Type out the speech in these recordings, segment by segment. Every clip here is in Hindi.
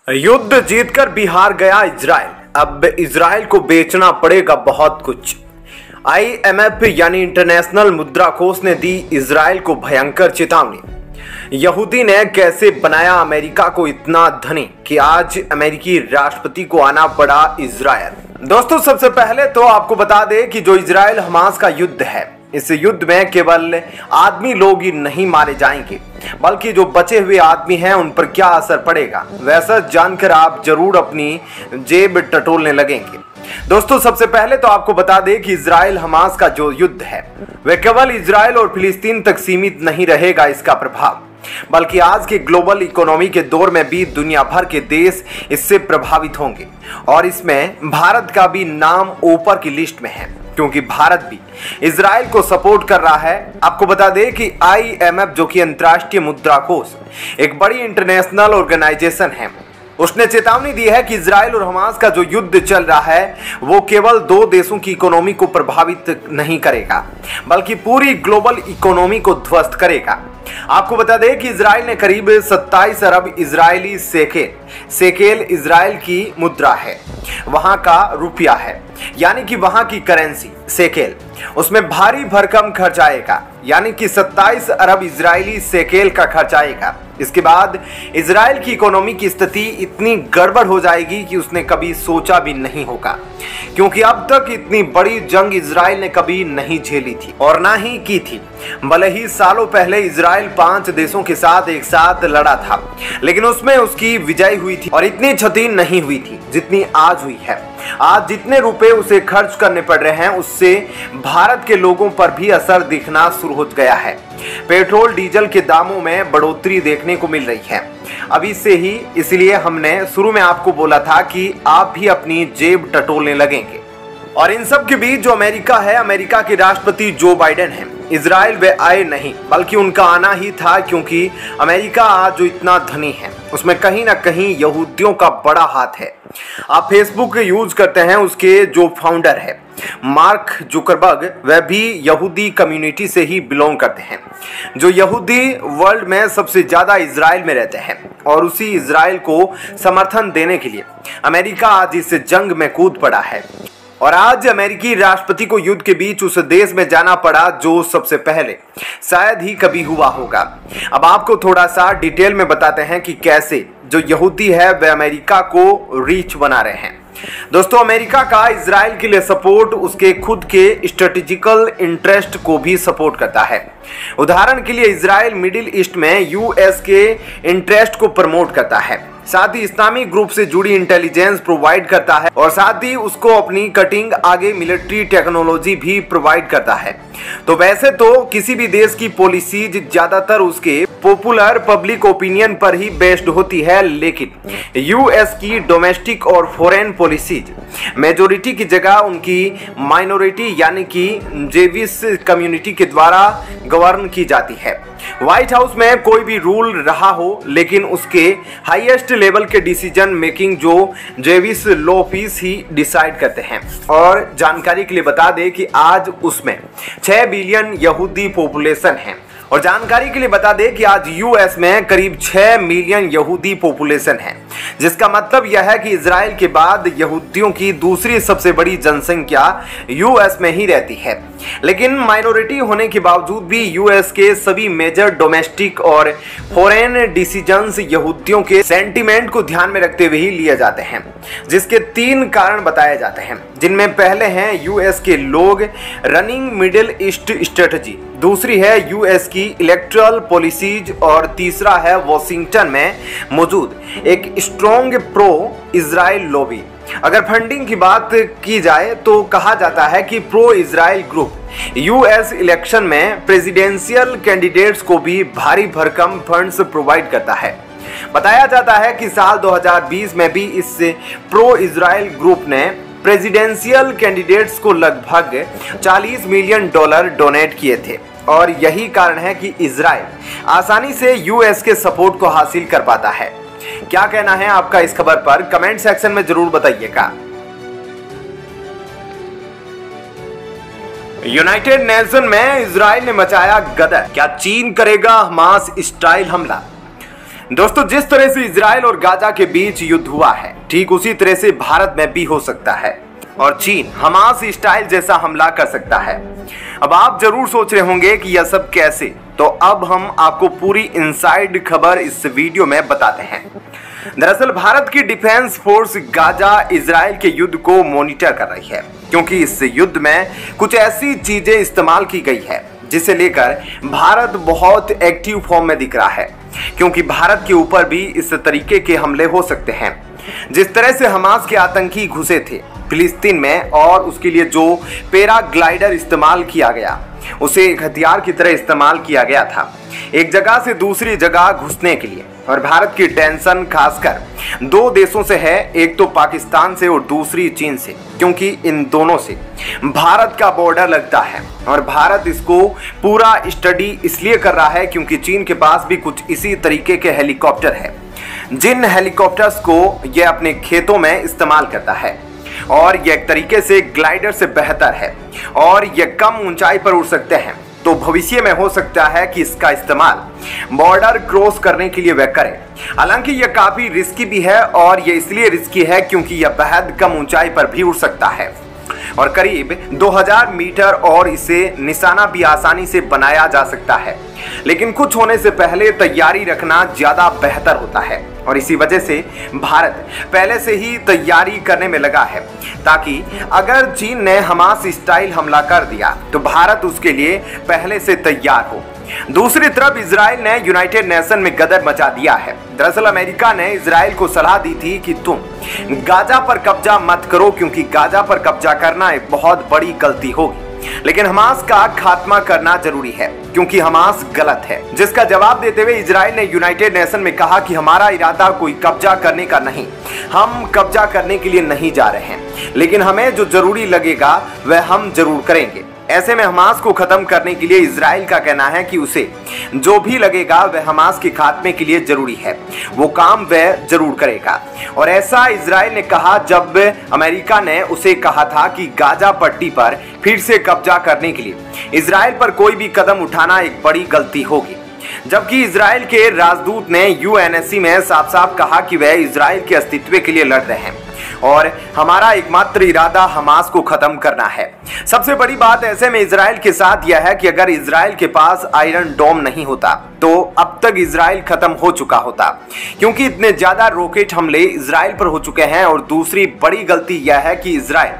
युद्ध जीतकर बिहार गया इजराइल। अब इजराइल को बेचना पड़ेगा बहुत कुछ। IMF यानी इंटरनेशनल मुद्रा कोष ने दी इजराइल को भयंकर चेतावनी। यहूदी ने कैसे बनाया अमेरिका को इतना धनी कि आज अमेरिकी राष्ट्रपति को आना पड़ा इजराइल। दोस्तों, सबसे पहले तो आपको बता दें कि जो इजराइल हमास का युद्ध है, इस युद्ध में केवल आदमी लोग ही नहीं मारे जाएंगे, बल्कि जो बचे हुए आदमी हैं उन पर क्या असर पड़ेगा, वैसा जानकर आप जरूर अपनी जेब टटोलने लगेंगे। दोस्तों, सबसे पहले तो आपको बता दें कि इजराइल हमास का जो युद्ध है वह केवल इजराइल और फिलिस्तीन तक सीमित नहीं रहेगा इसका प्रभाव, बल्कि आज के ग्लोबल इकोनॉमी के दौर में भी दुनिया भर के देश इससे प्रभावित होंगे। और इसमें भारत का भी नाम ऊपर की लिस्ट में है, क्योंकि भारत भी इजराइल को सपोर्ट कर रहा है। आपको बता दें कि IMF, जो कि अंतर्राष्ट्रीय मुद्रा कोष, एक बड़ी इंटरनेशनल ऑर्गेनाइजेशन है, उसने चेतावनी दी है कि इजराइल और हमास का जो युद्ध चल रहा है वो केवल दो देशों की इकोनॉमी को प्रभावित नहीं करेगा, बल्कि पूरी ग्लोबल इकोनॉमी को ध्वस्त करेगा। आपको बता दें कि इजराइल ने करीब 27 अरब इजरायली सेकेल इजराइल की मुद्रा है, वहां का रुपया है, यानी कि वहां की करेंसी सेकेल, उसमें भारी भरकम खर्च आएगा, यानी कि 27 अरब इजरायली सेकेल का खर्च आएगा। इसके बाद इजराइल की इकोनॉमी की स्थिति इतनी गड़बड़ हो जाएगी कि उसने कभी सोचा भी नहीं होगा, क्योंकि अब तक इतनी बड़ी जंग इजराइल ने कभी नहीं झेली थी और ना ही की थी। भले ही सालों पहले इजराइल 5 देशों के साथ एक साथ लड़ा था, लेकिन उसमें उसकी विजय हुई थी और इतनी क्षति नहीं हुई थी जितनी आज हुई है। आज जितने रुपए उसे खर्च करने पड़ रहे हैं, उससे भारत के लोगों पर भी असर दिखना शुरू हो गया है। पेट्रोल डीजल के दामों में बढ़ोतरी देखने को मिल रही है अभी से ही, इसलिए हमने शुरू में आपको बोला था कि आप भी अपनी जेब टटोलने लगेंगे। और इन सब के बीच जो अमेरिका है, अमेरिका के राष्ट्रपति जो बाइडेन है, इजराइल वे आए नहीं, बल्कि उनका आना ही था, क्योंकि अमेरिका आज जो इतना धनी है उसमें कहीं ना कहीं यहूदियों का बड़ा हाथ है। आप फेसबुक यूज करते हैं, उसके जो फाउंडर है मार्क जुकरबर्ग, वह भी यहूदी कम्युनिटी से ही बिलोंग करते हैं, जो यहूदी वर्ल्ड में सबसे ज्यादा इजराइल में रहते हैं। और उसी इजराइल को समर्थन देने के लिए अमेरिका आज इस जंग में कूद पड़ा है। और आज अमेरिकी राष्ट्रपति को युद्ध के बीच उस देश में जाना पड़ा जो सबसे पहले शायद ही कभी हुआ होगा। अब आपको थोड़ा सा डिटेल में बताते हैं कि कैसे जो यहूदी है वह अमेरिका को रीच बना रहे हैं। दोस्तों, अमेरिका का इजराइल के लिए सपोर्ट उसके खुद के स्ट्रेटेजिकल इंटरेस्ट को भी सपोर्ट करता है। उदाहरण के लिए इजराइल मिडिल ईस्ट में US के इंटरेस्ट को प्रमोट करता है, साथ ही इस्लामिक ग्रुप से जुड़ी इंटेलिजेंस प्रोवाइड करता है, और साथ ही उसको अपनी कटिंग आगे मिलिट्री टेक्नोलॉजी भी प्रोवाइड करता है। तो वैसे तो किसी भी देश की पॉलिसीज ज्यादातर उसके पॉपुलर पब्लिक ओपिनियन पर ही बेस्ड होती है, लेकिन US की डोमेस्टिक और फॉरेन पॉलिसीज मेजोरिटी की जगह उनकी माइनॉरिटी यानी कि जेविस कम्युनिटी के द्वारा गवर्न की जाती है। व्हाइट हाउस में कोई भी रूल रहा हो, लेकिन उसके हाईएस्ट लेवल के डिसीजन मेकिंग जो जेविस लॉ ऑफिस ही डिसाइड करते हैं। और जानकारी के लिए बता दें कि आज उसमें 6 बिलियन यहूदी पॉपुलेशन है। और जानकारी के लिए बता दें कि आज US में करीब 6 मिलियन यहूदी पॉपुलेशन है, जिसका मतलब यह है कि इजराइल के बाद यहूदियों की दूसरी सबसे बड़ी जनसंख्या US में ही रहती है। लेकिन माइनॉरिटी होने के बावजूद भी US के सभी मेजर डोमेस्टिक और फॉरेन डिसीजंस यहूदियों के सेंटीमेंट को ध्यान में रखते हुए ही लिए जाते हैं, जिसके 3 कारण बताए जाते हैं, जिनमें पहले हैं US के लोग रनिंग मिडिल ईस्ट स्ट्रेटजी, दूसरी है US की इलेक्टोरल पॉलिसीज, और तीसरा है वॉशिंगटन में मौजूद एक स्ट्रॉन्ग प्रो इजराइल लॉबी। अगर फंडिंग की बात की जाए तो कहा जाता है कि pro Israel group US election में प्रेसिडेंशियल कैंडिडेट्स को भी भारी भरकम फंड्स प्रोवाइड करता है। बताया जाता है कि साल 2020 में भी इस प्रो इजराइल ग्रुप ने प्रेसिडेंशियल कैंडिडेट्स को लगभग $40 मिलियन डोनेट किए थे, और यही कारण है कि इजराइल आसानी से US के सपोर्ट को हासिल कर पाता है। क्या कहना है आपका इस खबर पर, कमेंट सेक्शन में जरूर बताइएगा। यूनाइटेड नेशन में इजराइल ने मचाया गदर, क्या चीन करेगा हमास स्टाइल हमला। दोस्तों, जिस तरह से इजराइल और गाजा के बीच युद्ध हुआ है, ठीक उसी तरह से भारत में भी हो सकता है और चीन हमास स्टाइल जैसा हमला कर सकता है। अब आप जरूर सोच रहे होंगे कि यह सब कैसे, तो अब हम आपको पूरी इनसाइड खबर इस वीडियो में बताते हैं। दरअसल भारत की डिफेंस फोर्स गाजा इजराइल के युद्ध को मॉनिटर कर रही है, क्योंकि इस युद्ध में कुछ ऐसी चीजें इस्तेमाल की गई है जिसे लेकर भारत बहुत एक्टिव फॉर्म में दिख रहा है, क्योंकि भारत के ऊपर भी इस तरीके के हमले हो सकते हैं। जिस तरह से हमास के आतंकी घुसे थे फिलिस्तीन में और उसके लिए जो पैराग्लाइडर इस्तेमाल किया गया, उसे एक हथियार की तरह इस्तेमाल किया गया था एक जगह से दूसरी जगह घुसने के लिए। और भारत की टेंशन खासकर दो देशों से है, एक तो पाकिस्तान से और दूसरी चीन से, क्योंकि इन दोनों से भारत का बॉर्डर लगता है और भारत इसको पूरा स्टडी इसलिए कर रहा है क्योंकि चीन के पास भी कुछ इसी तरीके के हेलीकॉप्टर है, जिन हेलीकॉप्टर्स को यह अपने खेतों में इस्तेमाल करता है और यह एक तरीके से ग्लाइडर से बेहतर है और यह कम ऊंचाई पर उड़ सकते हैं। तो भविष्य में हो सकता है कि इसका इस्तेमाल बॉर्डर क्रॉस करने के लिए वह करे। हालांकि यह काफी रिस्की भी है और यह इसलिए रिस्की है क्योंकि यह बेहद कम ऊंचाई पर भी उड़ सकता है और करीब 2000 मीटर, और इसे निशाना भी आसानी से बनाया जा सकता है। लेकिन कुछ होने से पहले तैयारी रखना ज्यादा बेहतर होता है और इसी वजह से भारत पहले से ही तैयारी करने में लगा है, ताकि अगर चीन ने हमास स्टाइल हमला कर दिया तो भारत उसके लिए पहले से तैयार हो। दूसरी तरफ इजराइल ने यूनाइटेड नेशन में गदर मचा दिया है। दरअसल अमेरिका ने इजराइल को सलाह दी थी कि तुम गाजा पर कब्जा मत करो, क्योंकि गाजा पर कब्जा करना एक बहुत बड़ी गलती होगी, लेकिन हमास का खात्मा करना जरूरी है क्योंकि हमास गलत है। जिसका जवाब देते हुए इजराइल ने यूनाइटेड नेशन में कहा कि हमारा इरादा कोई कब्जा करने का नहीं, हम कब्जा करने के लिए नहीं जा रहे हैं, लेकिन हमें जो जरूरी लगेगा वह हम जरूर करेंगे। ऐसे में हमास को खत्म करने के लिए इजराइल का कहना है कि उसे जो भी लगेगा वह हमास के खात्मे के लिए जरूरी है, वो काम वह जरूर करेगा। और ऐसा इजराइल ने कहा जब अमेरिका ने उसे कहा था कि गाजा पट्टी पर फिर से कब्जा करने के लिए इजराइल पर कोई भी कदम उठाना एक बड़ी गलती होगी। जबकि इजराइल के राजदूत ने यूएनएससी में साफ साफ कहा कि वह इजराइल के अस्तित्व के लिए लड़ रहे हैं और हमारा एकमात्र इरादा हमास को खत्म करना है। सबसे बड़ी बात ऐसे में इजराइल के साथ यह है कि अगर इजराइल के पास आयरन डोम नहीं होता तो अब तक इजराइल खत्म हो चुका होता, क्योंकि इतने ज्यादा रॉकेट हमले इजराइल पर हो चुके हैं। और दूसरी बड़ी गलती यह है कि इजराइल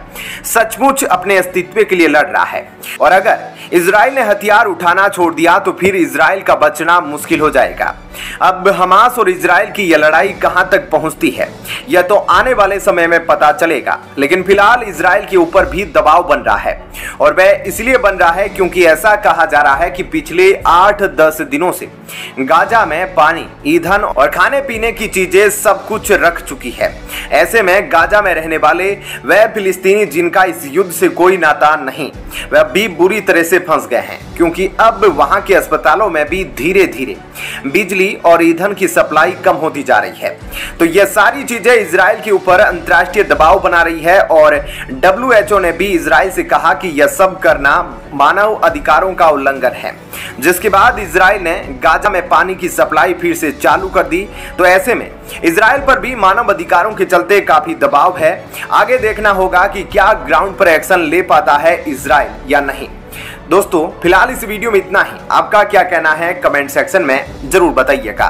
सचमुच अपने अस्तित्व के लिए लड़ रहा है और अगर इजराइल ने हथियार उठाना छोड़ दिया तो फिर इजराइल का बचना मुश्किल हो जाएगा। अब हमास और इजराइल की यह लड़ाई कहां तक पहुंचती है यह तो आने वाले समय में पता चलेगा, लेकिन फिलहाल इजराइल के ऊपर भी दबाव बन रहा है और वह इसलिए बन रहा है क्योंकि ऐसा कहा जा रहा है कि पिछले 8-10 दिनों से गाजा में पानी, ईंधन और खाने पीने की चीजें सब कुछ रख चुकी है। ऐसे में गाजा में रहने वाले वह फिलिस्तीनी जिनका इस युद्ध से कोई नाता नहीं, वह भी बुरी तरह से फंस गए हैं, क्योंकि अब वहां के अस्पतालों में भी धीरे धीरे बिजली और ईंधन की सप्लाई कम होती जा रही है। तो यह सारी चीजें इजराइल के ऊपर अंतर्राष्ट्रीय दबाव बना रही है और WHO ने भी इजराइल से कहा कि यह सब करना मानव अधिकारों का उल्लंघन है। जिसके बाद इजराइल ने गाजा में पानी की सप्लाई फिर से चालू कर दी। तो ऐसे में इजराइल पर भी मानव अधिकारों के चलते काफी दबाव है। आगे देखना होगा कि क्या ग्राउंड पर एक्शन ले पाता है इजराइल या नहीं। दोस्तों, फिलहाल इस वीडियो में इतना ही। आपका क्या कहना है कमेंट सेक्शन में जरूर बताइएगा।